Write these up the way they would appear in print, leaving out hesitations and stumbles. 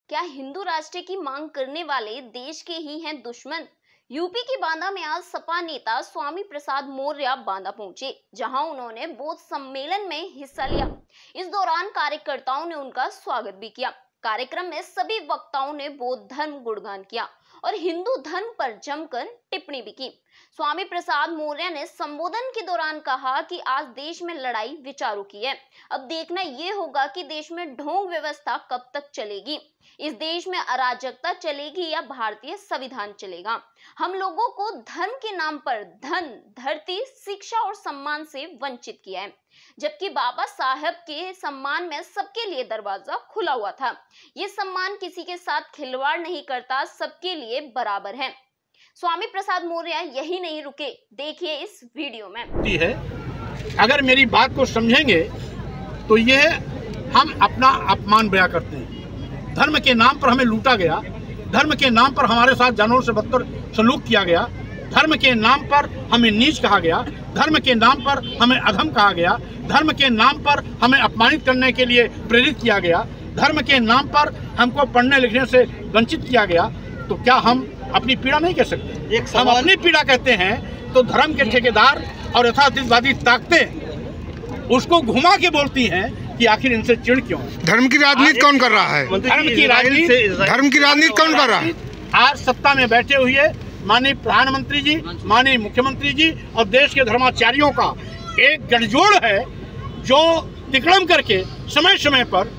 क्या हिंदू राष्ट्र की मांग करने वाले देश के ही हैं दुश्मन? यूपी की बांदा में आज सपा नेता स्वामी प्रसाद मौर्य बांदा पहुंचे, जहां उन्होंने बौद्ध सम्मेलन में हिस्सा लिया। इस दौरान कार्यकर्ताओं ने उनका स्वागत भी किया। कार्यक्रम में सभी वक्ताओं ने बौद्ध धर्म गुणगान किया और हिंदू धर्म पर जमकर टिप्पणी भी की। स्वामी प्रसाद मौर्य ने संबोधन के दौरान कहा कि आज देश में लड़ाई विचारों की है। अब देखना ये होगा कि देश में ढोंग व्यवस्था कब तक चलेगी। इस देश में अराजकता चलेगी या भारतीय संविधान चलेगा। हम लोगों को धर्म के नाम पर धन, धरती, शिक्षा और सम्मान से वंचित किया है, जबकि बाबा साहब के सम्मान में सबके लिए दरवाजा खुला हुआ था। ये सम्मान किसी के साथ खिलवाड़ नहीं करता, सबके लिए बराबर है। स्वामी प्रसाद मौर्य यही नहीं रुके, देखिए इस वीडियो में। अगर मेरी बात को समझेंगे तो ये हम अपना अपमान बयां करते हैं। धर्म के नाम पर हमें लूटा गया, धर्म के नाम पर हमारे साथ जानवरों से बदतर सलूक किया गया, धर्म के नाम पर हमें नीच कहा गया, धर्म के नाम पर हमें अधम कहा गया, धर्म के नाम पर हमें अपमानित करने के लिए प्रेरित किया गया, धर्म के नाम पर हमको पढ़ने लिखने से वंचित किया गया। तो क्या हम अपनी पीड़ा नहीं कह सकते? हम अपनी पीड़ा कहते हैं तो धर्म के ठेकेदार और यथार्थवादी ताकतें उसको घुमा के बोलती हैं कि आखिर इनसे चिढ़ क्यों? धर्म की राजनीति कौन कर रहा है? धर्म की राजनीति कौन कर रहा है? आज सत्ता में बैठे हुए माननीय प्रधानमंत्री जी, माननीय मुख्यमंत्री जी और देश के धर्माचार्यों का एक गठजोड़ है, जो तिकड़म करके समय समय पर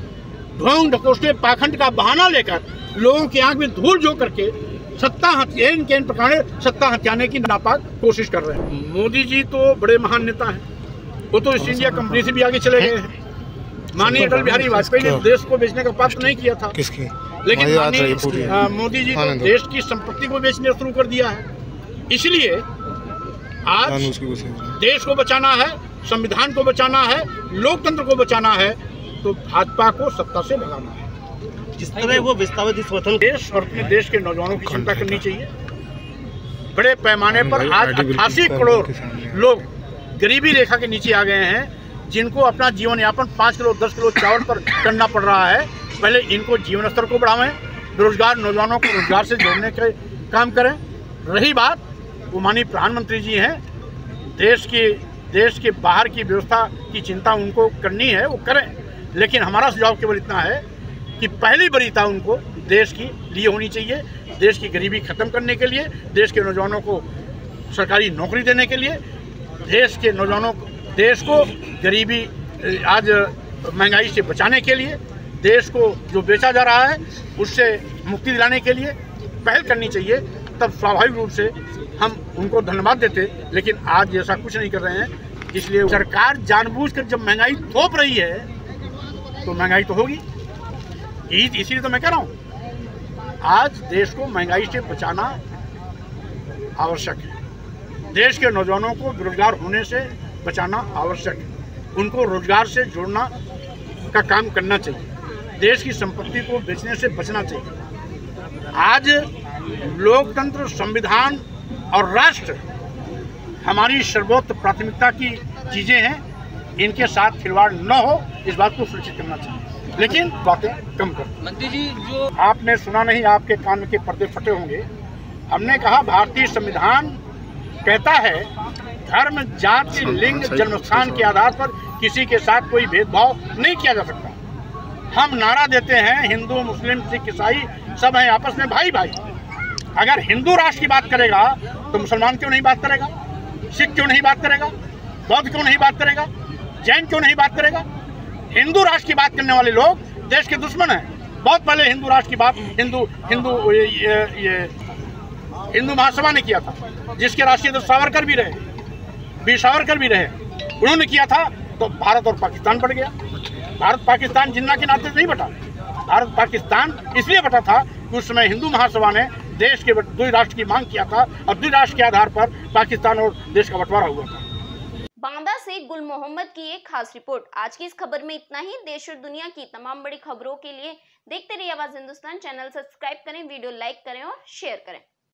ढोंग ढकोसले पाखंड का बहाना लेकर लोगों की आंख में धूल झोंक करके इन प्रकार सत्ता हथियाने की नापाक कोशिश कर रहे हैं। मोदी जी तो बड़े महान नेता हैं, वो तो ईस्ट इंडिया कंपनी से भी आगे चले गए हैं। माननीय अटल बिहारी वाजपेयी ने देश को बेचने का पाप नहीं किया था, लेकिन माननीय मोदी जी ने देश की संपत्ति को बेचने शुरू कर दिया है। इसलिए आज देश को बचाना है, संविधान को बचाना है, लोकतंत्र को बचाना है, तो भाजपा को सत्ता से भगाना है। जिस तरह वो विस्थापित इस वतन देश और अपने देश के नौजवानों की चिंता करनी चाहिए। बड़े पैमाने पर आज 88 करोड़ लोग गरीबी रेखा के नीचे आ गए हैं, जिनको अपना जीवन यापन 5 किलो 10 किलो चावल पर करना पड़ रहा है। पहले इनको जीवन स्तर को बढ़ावें, बेरोजगार नौजवानों को रोजगार से जोड़ने के काम करें। रही बात, वो माननीय प्रधानमंत्री जी हैं, देश के बाहर की व्यवस्था की चिंता उनको करनी है, वो करें, लेकिन हमारा सुझाव केवल इतना है कि पहली वरीयता उनको देश की लिए होनी चाहिए। देश की गरीबी खत्म करने के लिए, देश के नौजवानों को सरकारी नौकरी देने के लिए, देश को गरीबी आज महंगाई से बचाने के लिए, देश को जो बेचा जा रहा है उससे मुक्ति दिलाने के लिए पहल करनी चाहिए। तब स्वाभाविक रूप से हम उनको धन्यवाद देते, लेकिन आज ऐसा कुछ नहीं कर रहे हैं। इसलिए सरकार जानबूझकर जब महंगाई थोप रही है तो महंगाई तो होगी। इसीलिए तो मैं कह रहा हूँ, आज देश को महंगाई से बचाना आवश्यक है। देश के नौजवानों को बेरोजगार होने से बचाना आवश्यक है। उनको रोजगार से जोड़ना का काम करना चाहिए। देश की संपत्ति को बेचने से बचना चाहिए। आज लोकतंत्र, संविधान और राष्ट्र हमारी सर्वोच्च प्राथमिकता की चीजें हैं। इनके साथ खिलवाड़ न हो, इस बात को सुनिश्चित करना चाहिए, लेकिन बातें कम करो। मंत्री जी, जो आपने सुना नहीं, आपके कान के पर्दे फटे होंगे। हमने कहा भारतीय संविधान कहता है धर्म, जाति, लिंग, जन्मस्थान के आधार पर किसी के साथ कोई भेदभाव नहीं किया जा सकता। हम नारा देते हैं हिंदू, मुस्लिम, सिख, ईसाई सब हैं आपस में भाई भाई। अगर हिंदू राष्ट्र की बात करेगा तो मुसलमान क्यों नहीं बात करेगा? सिख क्यों नहीं बात करेगा? बौद्ध क्यों नहीं बात करेगा? जैन क्यों नहीं बात करेगा? हिंदू राष्ट्र की बात करने वाले लोग देश के दुश्मन हैं। बहुत पहले हिंदू राष्ट्र की बात हिंदू महासभा ने किया था, जिसके राष्ट्रीय अध्यक्ष सावरकर भी रहे, वीर सावरकर भी रहे। उन्होंने किया था तो भारत और पाकिस्तान बढ़ गया। भारत पाकिस्तान जिन्ना के नाते नहीं बटा। भारत पाकिस्तान इसलिए बटा था कि उस समय हिंदू महासभा ने देश के द्विराष्ट्र की मांग किया था और द्विराष्ट्र के आधार पर पाकिस्तान और देश का बंटवारा हुआ था। बांदा से गुल मोहम्मद की एक खास रिपोर्ट। आज की इस खबर में इतना ही। देश और दुनिया की तमाम बड़ी खबरों के लिए देखते रहिए आवाज हिंदुस्तान। चैनल सब्सक्राइब करें, वीडियो लाइक करें और शेयर करें।